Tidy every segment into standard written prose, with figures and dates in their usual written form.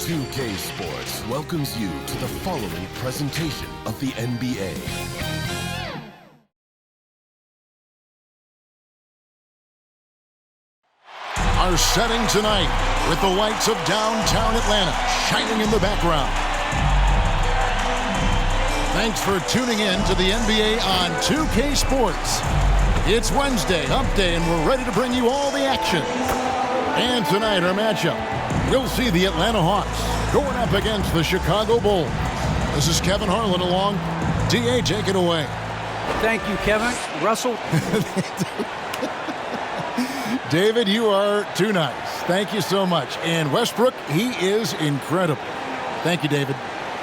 2K Sports welcomes you to the following presentation of the NBA. Our setting tonight with the lights of downtown Atlanta shining in the background. Thanks for tuning in to the NBA on 2K Sports. It's Wednesday, hump day, and we're ready to bring you all the action. And tonight, our matchup, we'll see the Atlanta Hawks going up against the Chicago Bulls. This is Kevin Harlan along. DA, take it away. Thank you, Kevin. Russell. David, you are too nice. Thank you so much. And Westbrook, he is incredible. Thank you, David.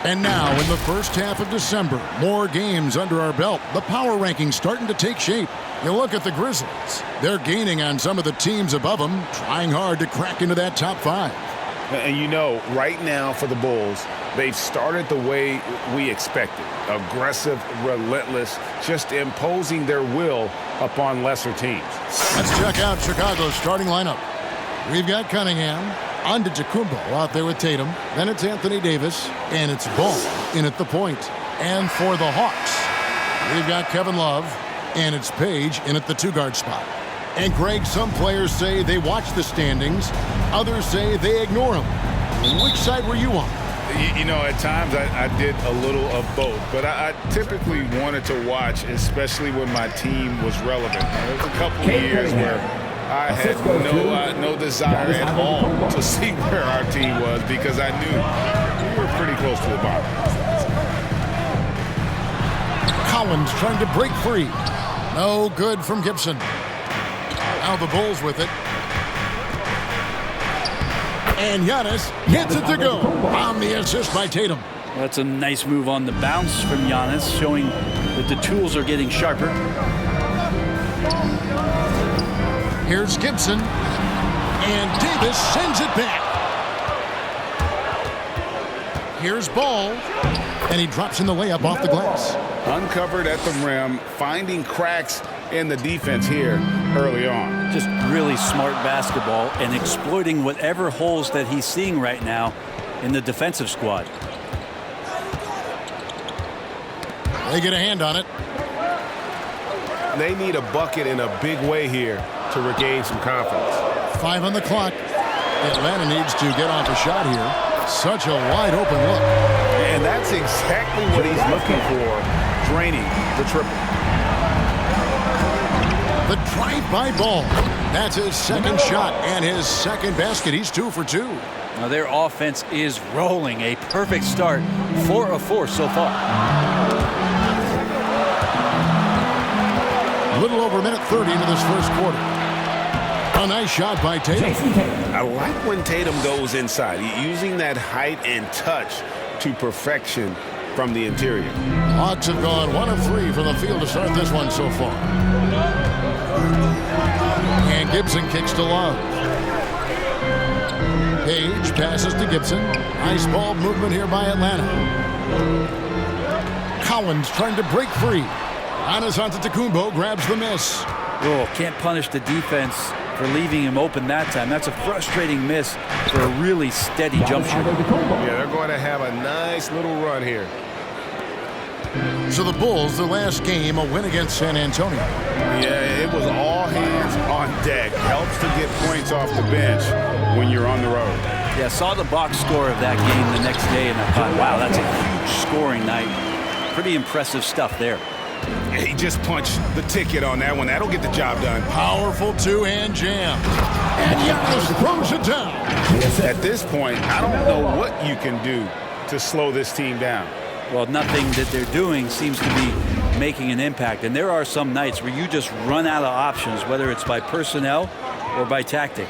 And now, in the first half of December, more games under our belt. The power rankings starting to take shape. You look at the Grizzlies. They're gaining on some of the teams above them, trying hard to crack into that top five. And you know, right now for the Bulls, they've started the way we expected. Aggressive, relentless, just imposing their will upon lesser teams. Let's check out Chicago's starting lineup. We've got Cunningham, Antetokounmpo out there with Tatum. Then it's Anthony Davis, and it's Ball in at the point. And for the Hawks, we've got Kevin Love, and it's Page in at the two-guard spot. And Greg, some players say they watch the standings. Others say they ignore them. Which side were you on? You know, at times I did a little of both, but I typically wanted to watch, especially when my team was relevant. There was a couple of years where I had no desire at all to see where our team was because I knew we were pretty close to the bottom. Collins trying to break free. No good from Gibson. Now the Bulls with it. And Giannis gets it to go on the assist by Tatum. That's a nice move on the bounce from Giannis, showing that the tools are getting sharper. Here's Gibson. And Davis sends it back. Here's Ball. And he drops in the layup off the glass. Uncovered at the rim, finding cracks in the defense here early on. Just really smart basketball and exploiting whatever holes that he's seeing right now in the defensive squad. They get a hand on it. They need a bucket in a big way here to regain some confidence. 5 on the clock. Atlanta needs to get off a shot here. Such a wide open look. And that's exactly what he's looking for, draining the triple. The drive-by Ball. That's his second shot and his second basket. He's 2 for 2. Now their offense is rolling. A perfect start. 4 of 4 so far. A little over a minute 30 into this first quarter. A nice shot by Tatum. I like when Tatum goes inside, using that height and touch to perfection from the interior. Hawks have gone 1 of 3 from the field to start this one so far. And Gibson kicks to Love. Page passes to Gibson. Nice ball movement here by Atlanta. Collins trying to break free. Giannis Antetokounmpo grabs the miss. Oh, can't punish the defense for leaving him open that time. That's a frustrating miss for a really steady jump shooter. Yeah, they're going to have a nice little run here. So the Bulls, their last game, a win against San Antonio. Yeah, it was all hands on deck. Helps to get points off the bench when you're on the road. Yeah, saw the box score of that game the next day, and I thought, wow, that's a huge scoring night. Pretty impressive stuff there. He just punched the ticket on that one. That'll get the job done. Powerful two-hand jam. And Giannis throws it down. At this point, I don't know what you can do to slow this team down. Well, nothing that they're doing seems to be making an impact. And there are some nights where you just run out of options, whether it's by personnel or by tactic.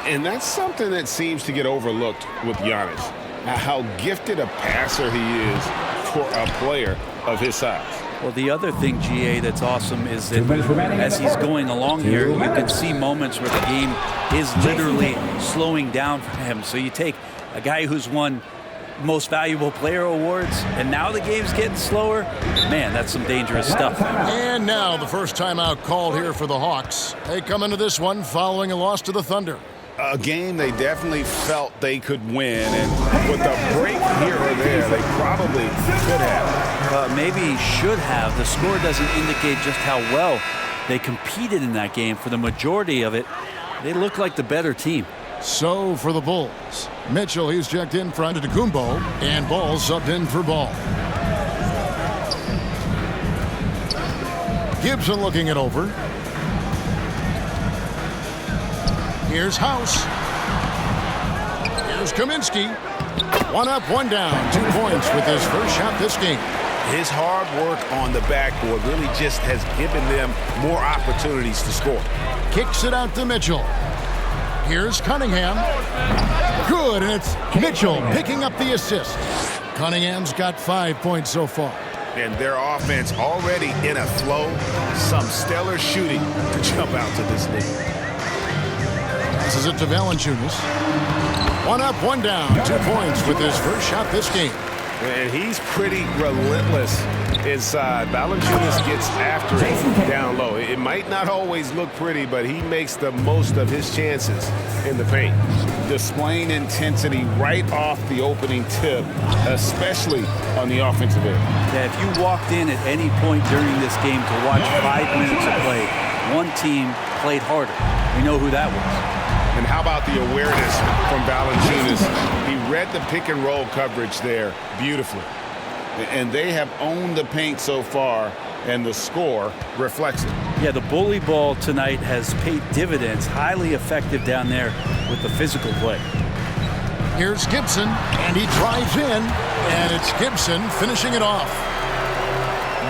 And that's something that seems to get overlooked with Giannis. How gifted a passer he is for a player of his size. Well, the other thing, GA, that's awesome is that as he's going along here, you can see moments where the game is literally slowing down for him. So you take a guy who's won most valuable player awards, and now the game's getting slower. Man, that's some dangerous stuff. And now the first timeout called here for the Hawks. They come into this one following a loss to the Thunder. a game they definitely felt they could win, and with a break here or there, they probably could have. Maybe should have. The score doesn't indicate just how well they competed in that game. For the majority of it, they look like the better team. So for the Bulls, Mitchell, he's checked in for Antetokounmpo, and Ball subbed in for Ball. Gibson looking it over. Here's House. Here's Kaminsky. One up, one down. 2 points with his first shot this game. His hard work on the backboard really just has given them more opportunities to score. Kicks it out to Mitchell. Here's Cunningham. Good, and it's Mitchell picking up the assist. Cunningham's got 5 points so far. And their offense already in a flow. Some stellar shooting to jump out to this lead. Passes it to Valanciunas. One up, one down. 2 points with his first shot this game. And he's pretty relentless inside. Valanciunas gets after it down low. It might not always look pretty, but he makes the most of his chances in the paint. Displaying intensity right off the opening tip, especially on the offensive end. Yeah, if you walked in at any point during this game to watch 5 minutes of play, one team played harder. We know who that was. And how about the awareness from Valanciunas? He read the pick and roll coverage there beautifully. And they have owned the paint so far, and the score reflects it. Yeah, the bully ball tonight has paid dividends. Highly effective down there with the physical play. Here's Gibson, and he drives in, and it's Gibson finishing it off.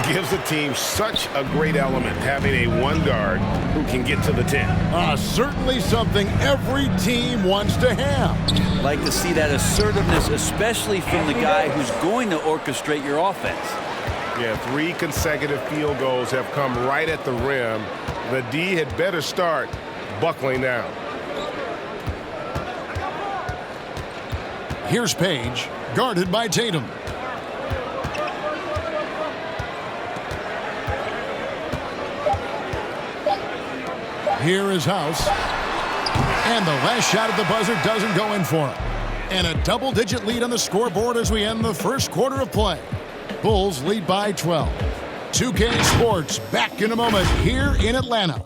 Gives the team such a great element, having a one guard who can get to the 10. Certainly something every team wants to have. Like to see that assertiveness, especially from the guy who's going to orchestrate your offense. Yeah, 3 consecutive field goals have come right at the rim. The D had better start buckling down. Here's Page, guarded by Tatum. Here is House. And the last shot at the buzzer doesn't go in for him. And a double-digit lead on the scoreboard as we end the first quarter of play. Bulls lead by 12. 2K Sports back in a moment here in Atlanta.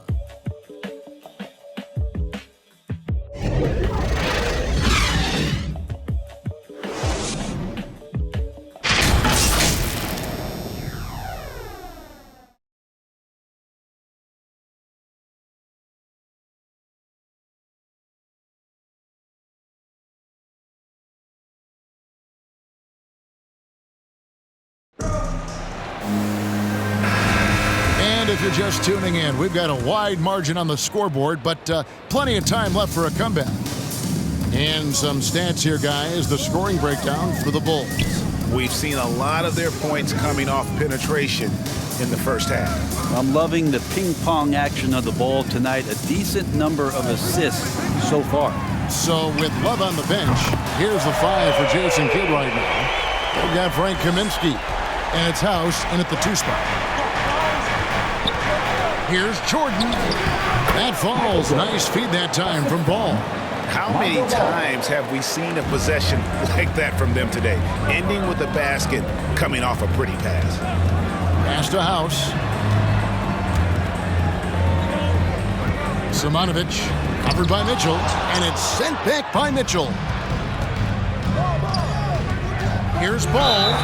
If you're just tuning in, we've got a wide margin on the scoreboard, but plenty of time left for a comeback. And some stats here, guys. The scoring breakdown for the Bulls. We've seen a lot of their points coming off penetration in the first half. I'm loving the ping-pong action of the ball tonight. A decent number of assists so far. So with Love on the bench, here's the 5 for Jason Kidd right now. We've got Frank Kaminsky, and it's House in at the 2 spot. Here's Jordan. That falls. Nice feed that time from Ball. How many times have we seen a possession like that from them today? Ending with a basket, coming off a pretty pass. Pass to House. Simonovic covered by Mitchell, and it's sent back by Mitchell. Here's Ball,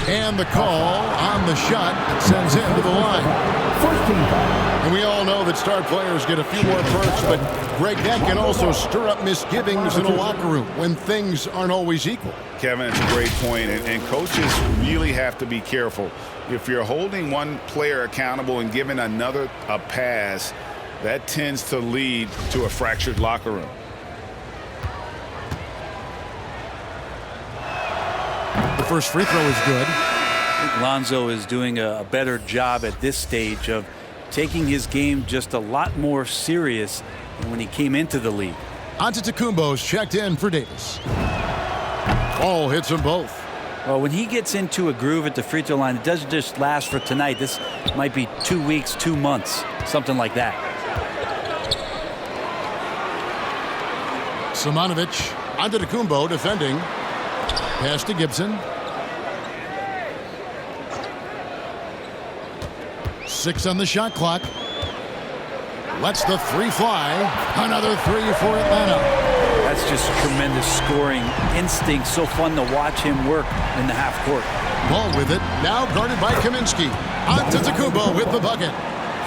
and the call on the shot sends him to the line. And we all know that star players get a few more perks, but Greg, that can also stir up misgivings in a locker room when things aren't always equal. Kevin, it's a great point, and coaches really have to be careful. If you're holding one player accountable and giving another a pass, that tends to lead to a fractured locker room. The first free throw is good. I think Lonzo is doing a better job at this stage of taking his game just a lot more serious than when he came into the league. Antetokounmpo's checked in for Davis. Ball hits them both. Well, when he gets into a groove at the free throw line, it doesn't just last for tonight. This might be 2 weeks, 2 months, something like that. Simonovic Antetokounmpo defending. Pass to Gibson. 6 on the shot clock. Lets the 3 fly. Another 3 for Atlanta. That's just tremendous scoring instinct. So fun to watch him work in the half court. Ball with it. Now guarded by Kaminsky. Antetokounmpo with the bucket.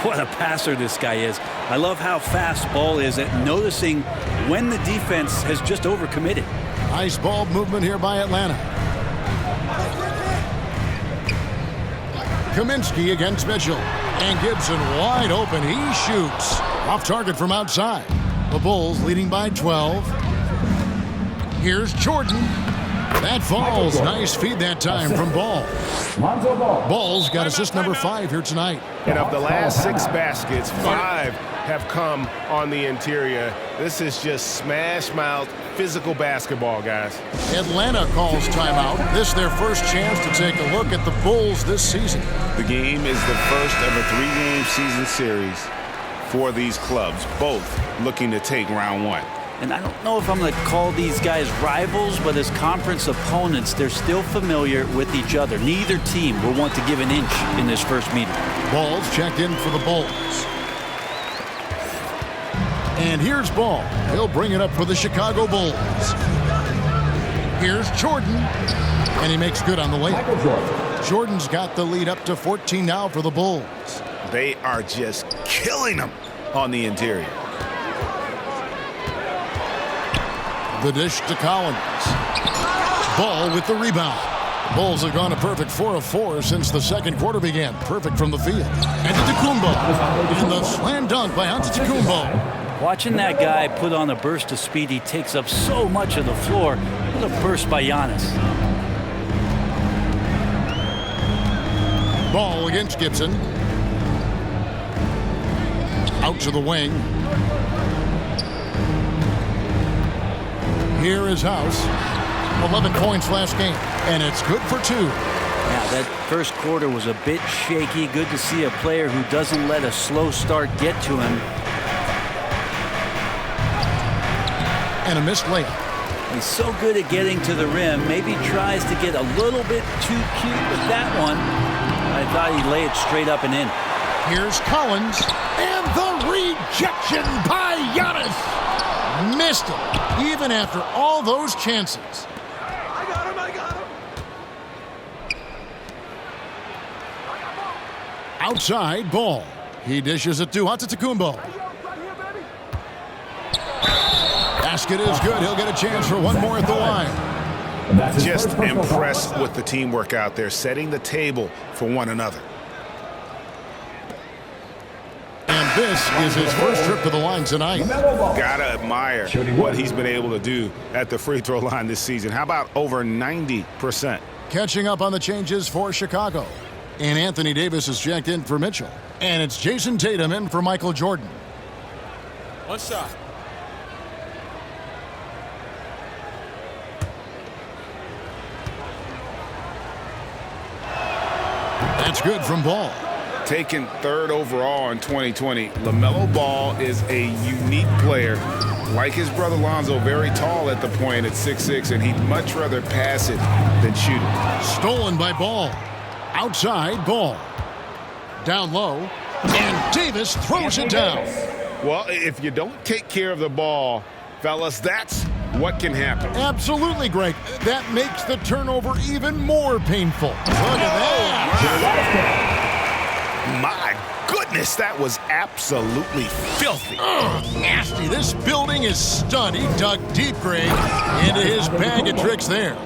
What a passer this guy is. I love how fast Ball is at noticing when the defense has just overcommitted. Nice ball movement here by Atlanta. Kaminsky against Mitchell. And Gibson wide open. He shoots. Off target from outside. The Bulls leading by 12. Here's Jordan. That falls. Nice feed that time from Ball. Ball's got assist number 5 here tonight. And of the last 6 baskets, 5 have come on the interior. This is just smash-mouth, physical basketball, guys. Atlanta calls timeout. This is their first chance to take a look at the Bulls this season. The game is the first of a 3-game season series for these clubs, both looking to take round 1. And I don't know if I'm going to call these guys rivals, but as conference opponents, they're still familiar with each other. Neither team will want to give an inch in this first meeting. Ball's checked in for the Bulls. And here's Ball. He'll bring it up for the Chicago Bulls. Here's Jordan. And he makes good on the layup. Jordan's got the lead up to 14 now for the Bulls. They are just killing them on the interior. The dish to Collins. Ball with the rebound. Bulls have gone a perfect 4 of 4 since the second quarter began. Perfect from the field. Antetokounmpo. And the slam dunk by Antetokounmpo. Watching that guy put on a burst of speed, he takes up so much of the floor. What a burst by Giannis. Ball against Gibson. Out to the wing. Here is House. 11 points last game, and it's good for 2. Yeah, that first quarter was a bit shaky. Good to see a player who doesn't let a slow start get to him. And a missed layup. He's so good at getting to the rim. Maybe tries to get a little bit too cute with that one. I thought he'd lay it straight up and in. Here's Collins. And the rejection by Giannis. Missed it, even after all those chances. I got him. Outside, Ball. He dishes it to Antetokounmpo. Basket is good. He'll get a chance for one more at the line. Just impressed with the teamwork out there, setting the table for one another. And this is his first trip to the line tonight. Gotta admire what he's been able to do at the free throw line this season. How about over 90%? Catching up on the changes for Chicago. And Anthony Davis is checked in for Mitchell. And it's Jason Tatum in for Michael Jordan. One shot. That's good from Ball. Taken 3rd overall in 2020, LaMelo Ball is a unique player. Like his brother Lonzo, very tall at the point at 6'6", and he'd much rather pass it than shoot it. Stolen by Ball. Outside, Ball. Down low. And Davis throws it down. Well, if you don't take care of the ball, fellas, that's what can happen. Absolutely, Greg. That makes the turnover even more painful. Look at that. My goodness, that was absolutely filthy. Nasty. This building is stud. He dug deep, Greg, into his bag of tricks there.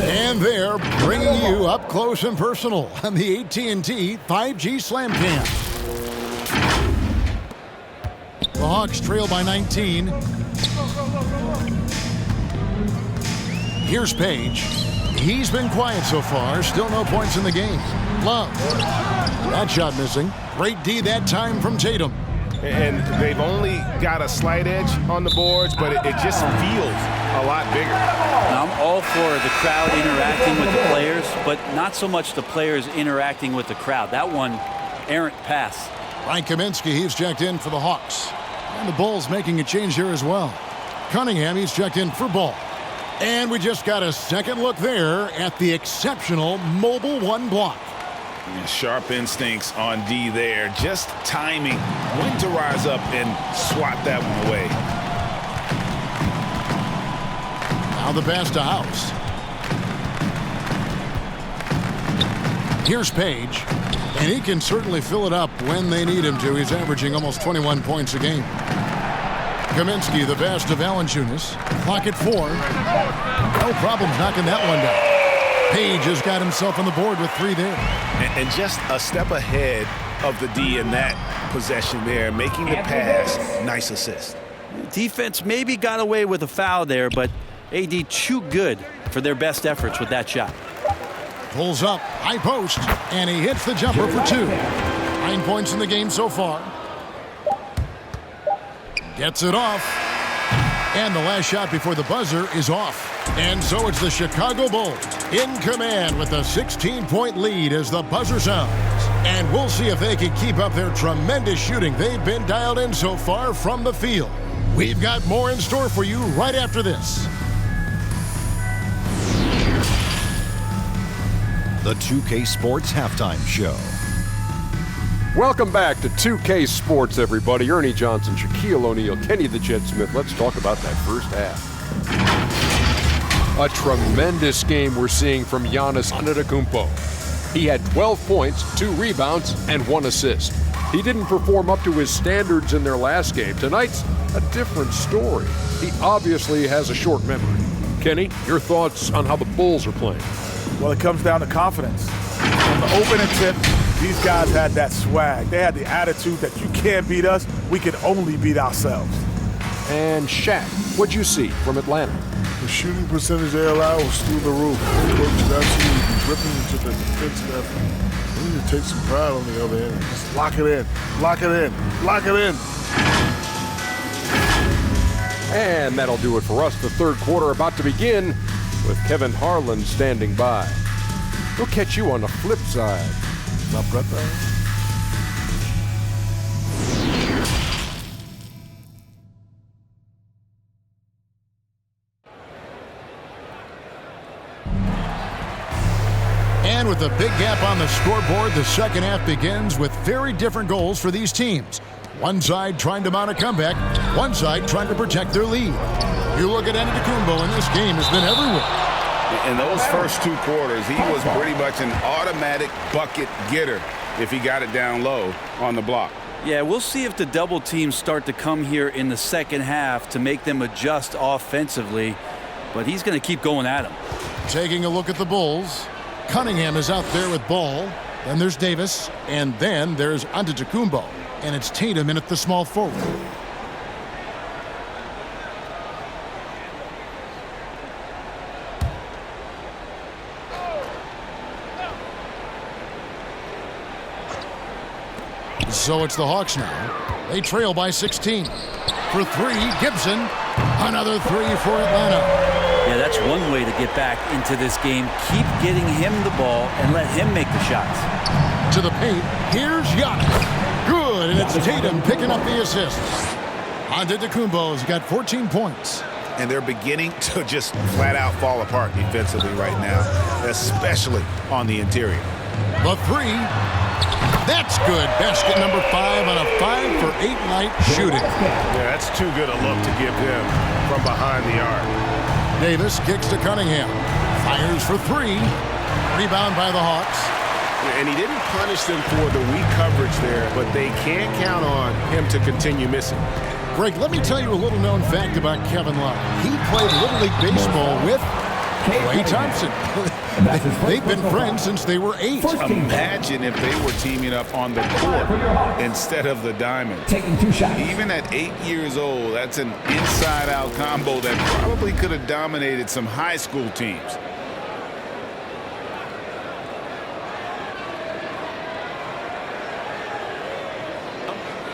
And they're bringing you up close and personal on the AT&T 5G Slam Cam. The Hawks trail by 19. Here's Page. He's been quiet so far. Still no points in the game. Love. That shot missing. Great D that time from Tatum. And they've only got a slight edge on the boards, but it just feels a lot bigger. Now, I'm all for the crowd interacting with the players, but not so much the players interacting with the crowd. That one, errant pass. Ryan Kaminsky, he's checked in for the Hawks. And the Bulls making a change here as well. Cunningham, he's checked in for ball. And we just got a second look there at the exceptional mobile one block. And sharp instincts on D there. Just timing when to rise up and swat that one away. Now the pass to House. Here's Page. And he can certainly fill it up when they need him to. He's averaging almost 21 points a game. Kaminsky, the best of Valanciunas. Clock at 4. No problems knocking that one down. Page has got himself on the board with 3 there. And just a step ahead of the D in that possession there, making the pass. Nice assist. Defense maybe got away with a foul there, but AD too good for their best efforts with that shot. Pulls up, high post, and he hits the jumper for 2. 9 points in the game so far. Gets it off. And the last shot before the buzzer is off. And so it's the Chicago Bulls in command with a 16-point lead as the buzzer sounds. And we'll see if they can keep up their tremendous shooting they've been dialed in so far from the field. We've got more in store for you right after this. The 2K Sports Halftime Show. Welcome back to 2K Sports, everybody. Ernie Johnson, Shaquille O'Neal, Kenny the Jet Smith. Let's talk about that first half. A tremendous game we're seeing from Giannis Antetokounmpo. He had 12 points, 2 rebounds, and 1 assist. He didn't perform up to his standards in their last game. Tonight's a different story. He obviously has a short memory. Kenny, your thoughts on how the Bulls are playing? Well, it comes down to confidence. From the opening tip, these guys had that swag. They had the attitude that you can't beat us, we can only beat ourselves. And Shaq, what'd you see from Atlanta? The shooting percentage they allow was through the roof. The coach is absolutely ripping into the defensive effort. We need to take some pride on the other end. Just lock it in, lock it in, lock it in. And that'll do it for us. The third quarter about to begin with Kevin Harlan standing by. We'll catch you on the flip side. My brother. And with a big gap on the scoreboard, the second half begins with very different goals for these teams. One side trying to mount a comeback, one side trying to protect their lead. You look at Antetokounmpo, and this game has been everywhere. In those first 2 quarters, he was pretty much an automatic bucket getter if he got it down low on the block. Yeah, we'll see if the double teams start to come here in the second half to make them adjust offensively, but he's going to keep going at them. Taking a look at the Bulls, Cunningham is out there with ball. Then there's Davis, and then there's Antetokounmpo, and it's Tatum in at the small forward. So it's the Hawks now. They trail by 16. For 3, Gibson. Another 3 for Atlanta. Yeah, that's one way to get back into this game. Keep getting him the ball and let him make the shots. To the paint. Here's Giannis. Good, and it's Tatum picking up the assist. Antetokounmpo's got 14 points. And they're beginning to just flat out fall apart defensively right now, especially on the interior. The 3. That's good. Basket number 5 on a 5-for-8 night shooting. Yeah, that's too good a look to give him from behind the arc. Davis kicks to Cunningham. Fires for 3. Rebound by the Hawks. And he didn't punish them for the weak coverage there, but they can't count on him to continue missing. Greg, let me tell you a little known fact about Kevin Love. He played Little League Baseball with Klay Thompson. They've been friends since they were 8. Imagine if they were teaming up on the court instead of the diamond. Taking 2 shots. Even at 8 years old, that's an inside-out combo that probably could have dominated some high school teams.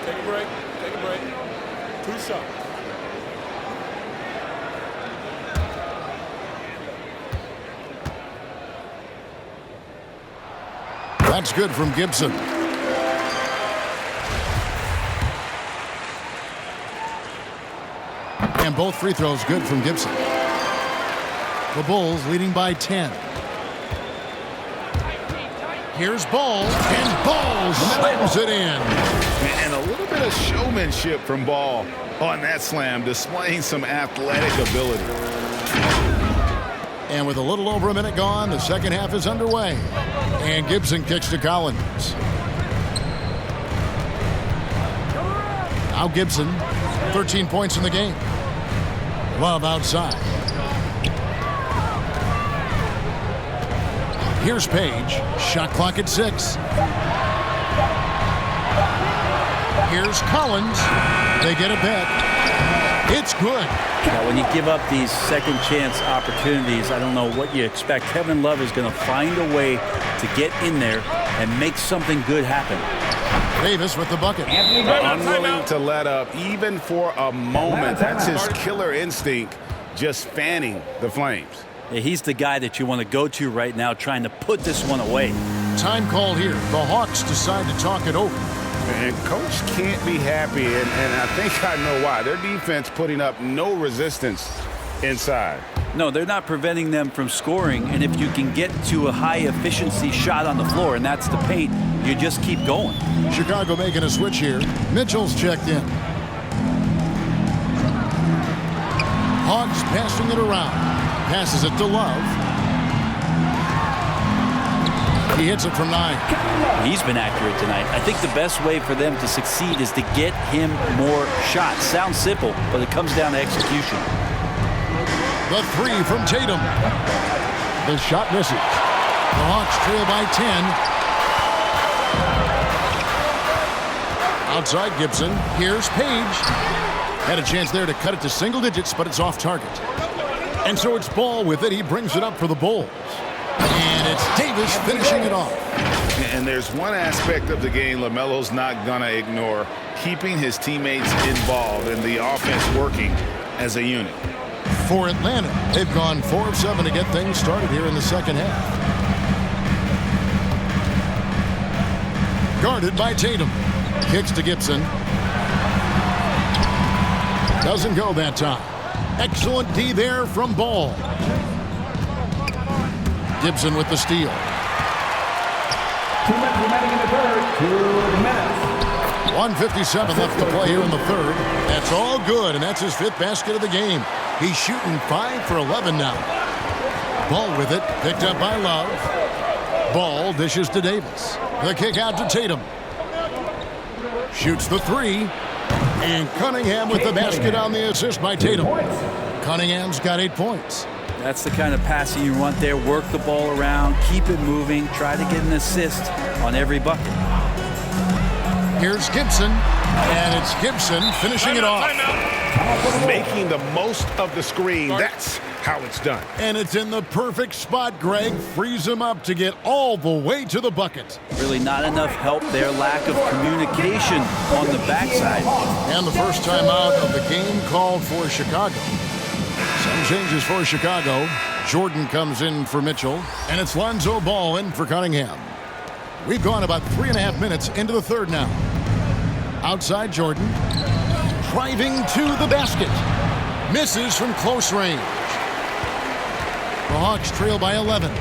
Take a break. Take a break. 2 shots. That's good from Gibson. And both free throws good from Gibson. The Bulls leading by 10. Here's Ball, and Ball slams it in. And a little bit of showmanship from Ball on that slam, displaying some athletic ability. And with a little over a minute gone, the second half is underway. And Gibson kicks to Collins. Now Gibson, 13 points in the game. Love outside. Here's Page. Shot clock at 6. Here's Collins. They get a bet. It's good. Now, when you give up these second chance opportunities, I don't know what you expect. Kevin Love is going to find a way to get in there and make something good happen. Davis with the bucket. Unwilling to let up even for a moment. That's his killer instinct, just fanning the Flames. Yeah, he's the guy that you want to go to right now, trying to put this one away. Time called here. The Hawks decide to talk it over. And Coach can't be happy, and I think I know why. Their defense putting up no resistance inside. No, they're not preventing them from scoring, and if you can get to a high-efficiency shot on the floor, and that's the paint, you just keep going. Chicago making a switch here. Mitchell's checked in. Hawks passing it around. Passes it to Love. He hits it from 9. He's been accurate tonight. I think the best way for them to succeed is to get him more shots. Sounds simple, but it comes down to execution. The 3 from Tatum. The shot misses. The Hawks trail by 10. Outside Gibson. Here's Page. Had a chance there to cut it to single digits, but it's off target. And so it's Ball with it. He brings it up for the Bulls. And it's Davis finishing it off. And there's one aspect of the game LaMelo's not going to ignore, keeping his teammates involved and the offense working as a unit. For Atlanta, they've gone 4 of 7 to get things started here in the second half. Guarded by Tatum. Kicks to Gibson. Doesn't go that time. Excellent D there from Ball. Gibson with the steal. 2 minutes remaining in the third. 2 minutes. 1:57 left to play here in the third. That's all good, and that's his 5th basket of the game. He's shooting 5 for 11 now. Ball with it, picked up by Love. Ball dishes to Davis. The kick out to Tatum. Shoots the 3. And Cunningham with the basket on the assist by Tatum. Cunningham's got 8 points. That's the kind of passing you want there. Work the ball around, keep it moving, try to get an assist on every bucket. Here's Gibson, and it's Gibson finishing it off. Making the most of the screen. That's how it's done. And it's in the perfect spot. Greg frees him up to get all the way to the bucket. Really not enough help there. Lack of communication on the backside. And the first time out of the game called for Chicago. Some changes for Chicago. Jordan comes in for Mitchell, and it's Lonzo Ball in for Cunningham. We've gone about 3.5 minutes into the third now. Outside Jordan. Driving to the basket. Misses from close range. The Hawks trail by 11.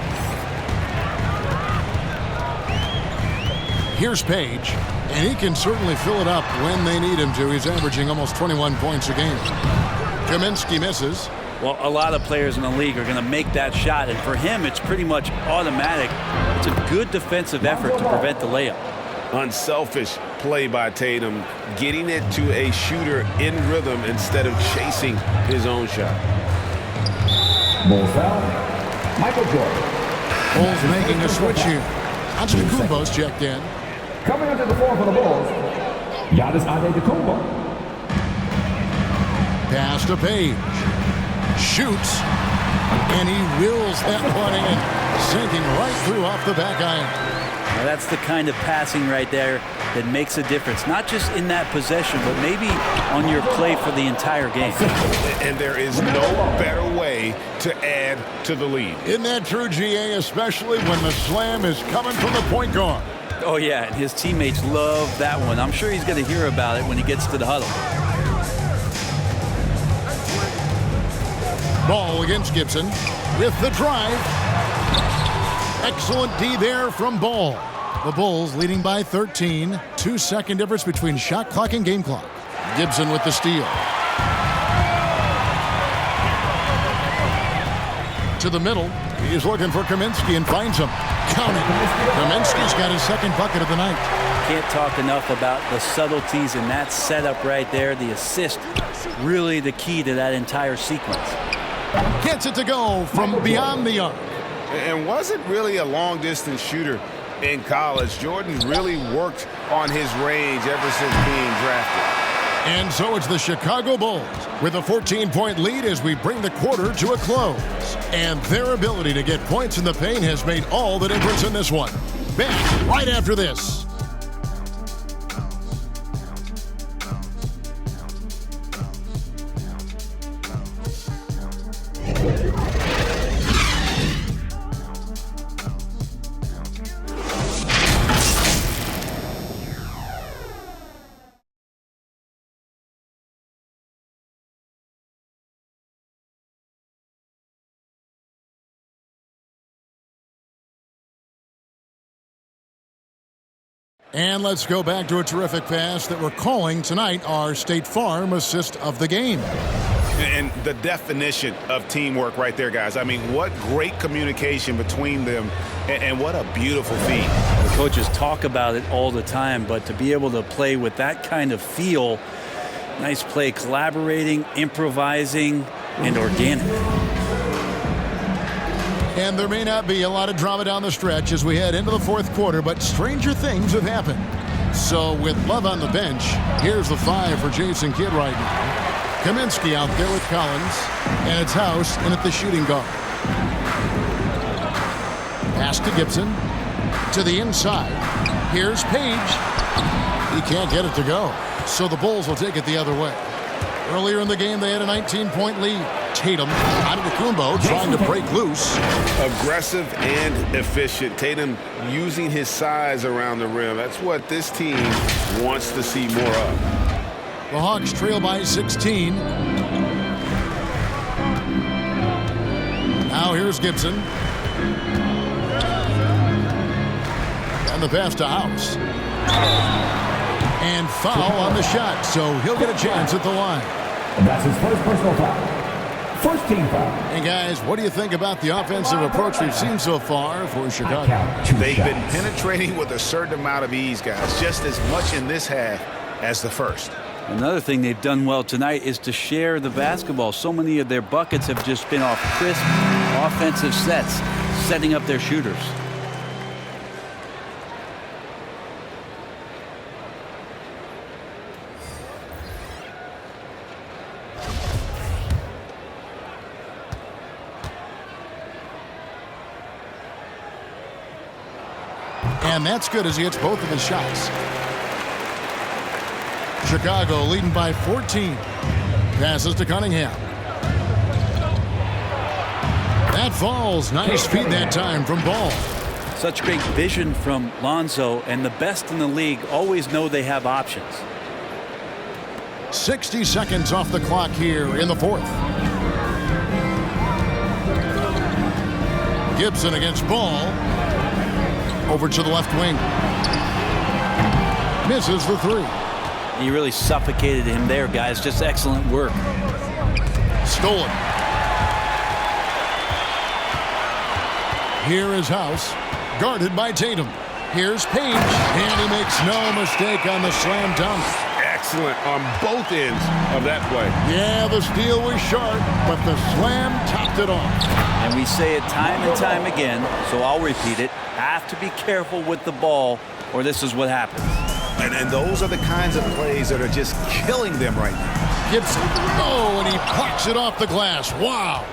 Here's Page, and he can certainly fill it up when they need him to. He's averaging almost 21 points a game. Kaminsky misses. Well, a lot of players in the league are going to make that shot, and for him, it's pretty much automatic. It's a good defensive effort to prevent the layup. Unselfish play by Tatum, getting it to a shooter in rhythm instead of chasing his own shot. Bulls foul. Michael Jordan. Bulls making a switch here. Antetokounmpo's checked in. Coming onto the floor for the Bulls, Giannis Antetokounmpo. Pass to Page. Shoots. And he wheels that one in, sinking right through off the back iron. Now that's the kind of passing right there that makes a difference, not just in that possession, but maybe on your play for the entire game. And there is no better way to add to the lead. Isn't that true, GA, especially when the slam is coming from the point guard? Oh, yeah, and his teammates love that one. I'm sure he's going to hear about it when he gets to the huddle. Ball against Gibson with the drive. Excellent D there from Ball. The Bulls leading by 13. 2-second difference between shot clock and game clock. Gibson with the steal. To the middle. He's looking for Kaminsky and finds him. Counting. Kaminsky's got his second bucket of the night. Can't talk enough about the subtleties in that setup right there. The assist, really the key to that entire sequence. Gets it to go from beyond the arc. And wasn't really a long-distance shooter in college. Jordan really worked on his range ever since being drafted. And so it's the Chicago Bulls with a 14-point lead as we bring the quarter to a close. And their ability to get points in the paint has made all the difference in this one. Back right after this. And let's go back to a terrific pass that we're calling tonight our State Farm assist of the game. And the definition of teamwork right there, guys. I mean, what great communication between them, and what a beautiful feed. The coaches talk about it all the time, but to be able to play with that kind of feel, nice play, collaborating, improvising, and organic. And there may not be a lot of drama down the stretch as we head into the fourth quarter, but stranger things have happened. So with Love on the bench, here's the 5 for Jason Kidd right now. Kaminsky out there with Collins, and it's House in at the shooting guard. Pass to Gibson, to the inside. Here's Page. He can't get it to go, so the Bulls will take it the other way. Earlier in the game, they had a 19-point lead. Tatum, Antetokounmpo trying to break loose. Aggressive and efficient. Tatum using his size around the rim. That's what this team wants to see more of. The Hawks trail by 16. Now here's Gibson. And the pass to House. And foul on the shot, so he'll get a chance at the line. And that's his first personal foul. First team foul. And guys, what do you think about the offensive approach we've seen so far for Chicago? They've been penetrating with a certain amount of ease, guys, just as much in this half as the first. Another thing they've done well tonight is to share the basketball. So many of their buckets have just been off crisp offensive sets, setting up their shooters. And that's good as he hits both of his shots. Chicago leading by 14. Passes to Cunningham. That falls. Nice feed that time from Ball. Such great vision from Lonzo, and the best in the league always know they have options. 60 seconds off the clock here in the fourth. Gibson against Ball. Over to the left wing. Misses the 3. He really suffocated him there, guys. Just excellent work. Stolen. Here is House. Guarded by Tatum. Here's Page. And he makes no mistake on the slam dunk. Excellent on both ends of that play. Yeah, the steal was sharp, but the slam topped it off. And we say it time and time again, so I'll repeat it. Have to be careful with the ball, or this is what happens. And those are the kinds of plays that are just killing them right now. Gibson. Oh, and he plucks it off the glass. Wow.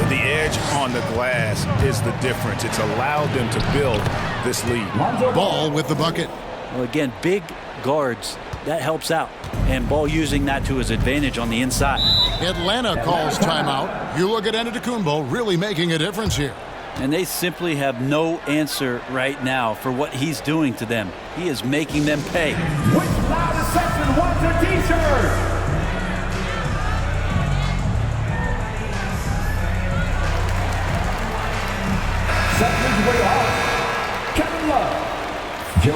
The edge on the glass is the difference. It's allowed them to build this lead. Ball with the bucket. Well, again, big guards. That helps out. And Ball using that to his advantage on the inside. Atlanta calls timeout. You look at Antetokounmpo really making a difference here. And they simply have no answer right now for what he's doing to them. He is making them pay. Which loudest section wants a t-shirt?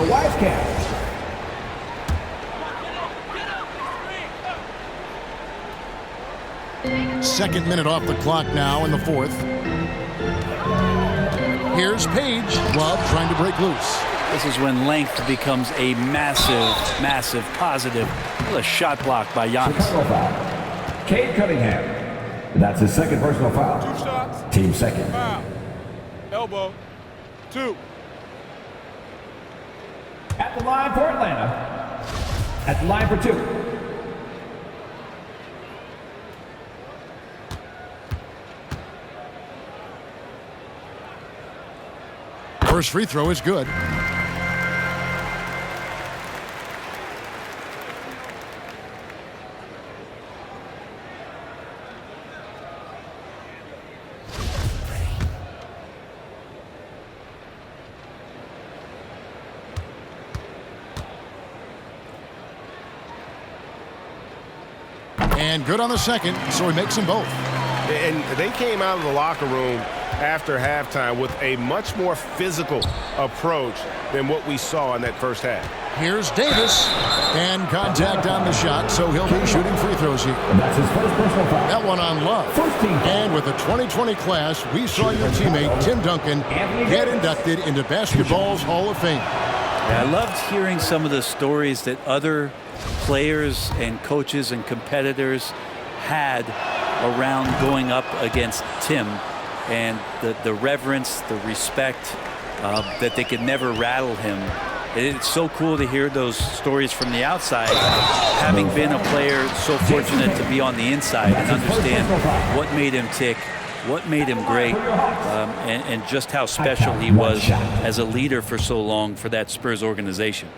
Wisecast. Second minute off the clock now in the fourth. Here's Page. Love trying to break loose. This is when length becomes a massive positive. What a shot block by Giannis. Foul. Cade Cunningham. That's his second personal foul. 2 shots. Team second. Foul. Elbow. 2. At the line for Atlanta. At the line for 2. First free throw is good. And good on the second, so he makes them both. And they came out of the locker room after halftime with a much more physical approach than what we saw in that first half. Here's Davis, and contact on the shot, so he'll be shooting free throws here. That's his first personal foul. That one on Love. And with the 2020 class, we saw your teammate Tim Duncan get inducted into basketball's Hall of Fame. Yeah, I loved hearing some of the stories that other players and coaches and competitors had around going up against Tim, and the reverence, the respect that they could never rattle him. It's so cool to hear those stories from the outside, having been a player so fortunate to be on the inside and understand what made him tick, what made him great, and just how special he was as a leader for so long for that Spurs organization.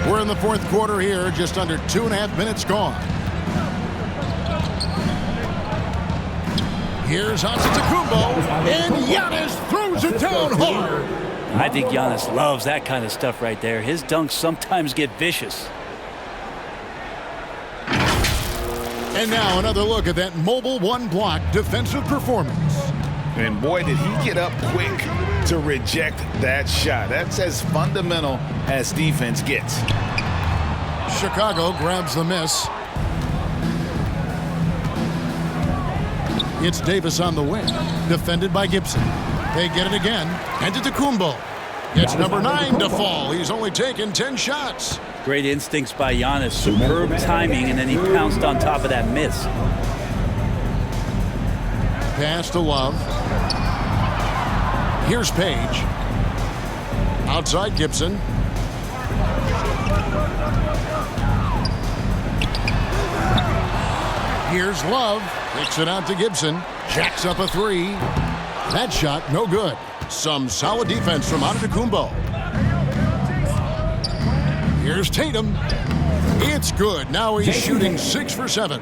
We're in the fourth quarter here, just under 2.5 minutes gone. Here's Antetokounmpo, and Giannis throws it down hard. I think Giannis loves that kind of stuff right there. His dunks sometimes get vicious. And now another look at that mobile one-block defensive performance. And boy, did he get up quick to reject that shot. That's as fundamental as defense gets. Chicago grabs the miss. It's Davis on the wing, defended by Gibson. They get it again. Antetokounmpo gets number 9 to fall. He's only taken 10 shots. Great instincts by Giannis, superb timing, and then he pounced on top of that miss. Pass to Love. Here's Page. Outside Gibson. Here's Love. Kicks it out to Gibson. Jacks up a 3. That shot, no good. Some solid defense from Antetokounmpo. Here's Tatum. It's good. Now he's shooting 6 for 7.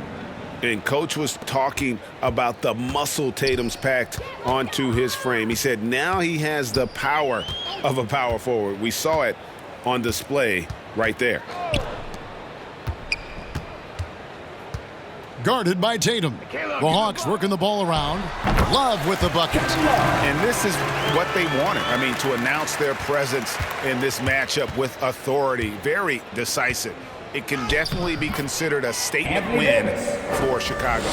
And Coach was talking about the muscle Tatum's packed onto his frame. He said now he has the power of a power forward. We saw it on display right there. Guarded by Tatum. The Hawks working the ball around. Love with the bucket. And this is what they wanted. I mean, to announce their presence in this matchup with authority. Very decisive. It can definitely be considered a statement win for Chicago.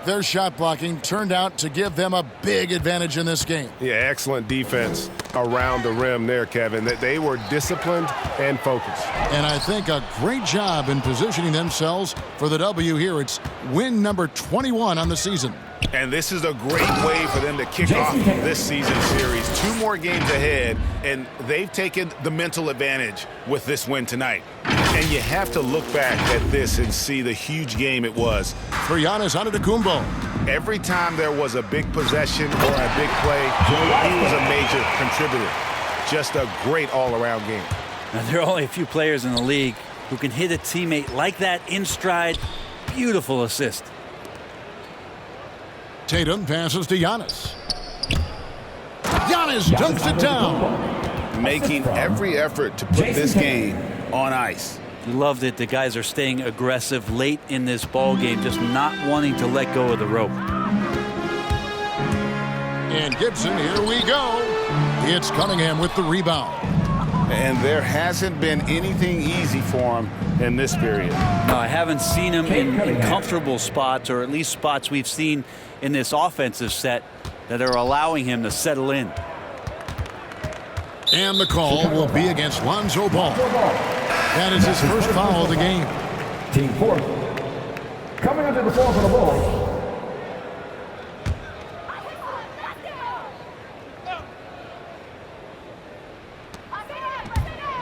Their shot blocking turned out to give them a big advantage in this game. Yeah, excellent defense around the rim there, Kevin. That they were disciplined and focused. And I think a great job in positioning themselves for the W here. It's win number 21 on the season. And this is a great way for them to kick off this season series. 2 more games ahead, and they've taken the mental advantage with this win tonight. And you have to look back at this and see the huge game it was. For Giannis Antetokounmpo. Every time there was a big possession or a big play, he was a major contributor. Just a great all-around game. Now, there are only a few players in the league who can hit a teammate like that in stride. Beautiful assist. Tatum passes to Giannis. Giannis dunks it down. Making every effort to put this game on ice. You loved it. The guys are staying aggressive late in this ball game, just not wanting to let go of the rope. And Gibson, here we go. It's Cunningham with the rebound. And there hasn't been anything easy for him in this period. No, I haven't seen him in comfortable spots, or at least spots we've seen in this offensive set that are allowing him to settle in. And the call will be against Lonzo Ball. That is his first foul of the game. Team fourth. Coming under the floor for the Bulls.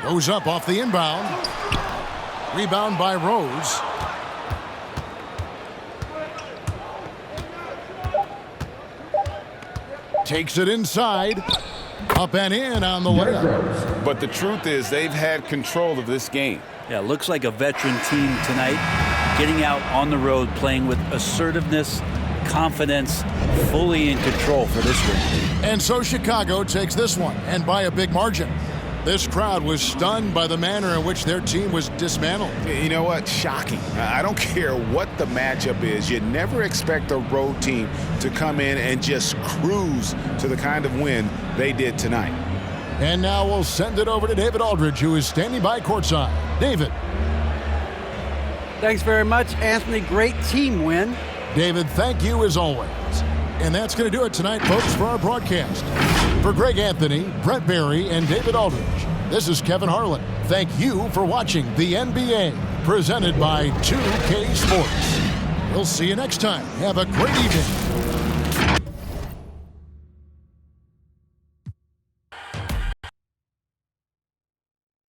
Goes up off the inbound. Rebound by Rose. Takes it inside. Up and in on the layup. But the truth is they've had control of this game. Yeah, looks like a veteran team tonight, getting out on the road, playing with assertiveness, confidence, fully in control for this win. And so Chicago takes this one, and by a big margin. This crowd was stunned by the manner in which their team was dismantled. You know what? Shocking. I don't care what the matchup is. You never expect a road team to come in and just cruise to the kind of win they did tonight. And now we'll send it over to David Aldridge, who is standing by courtside. David. Thanks very much, Anthony. Great team win. David, thank you as always. And that's going to do it tonight, folks, for our broadcast. For Greg Anthony, Brett Barry, and David Aldridge, this is Kevin Harlan. Thank you for watching the NBA, presented by 2K Sports. We'll see you next time. Have a great evening.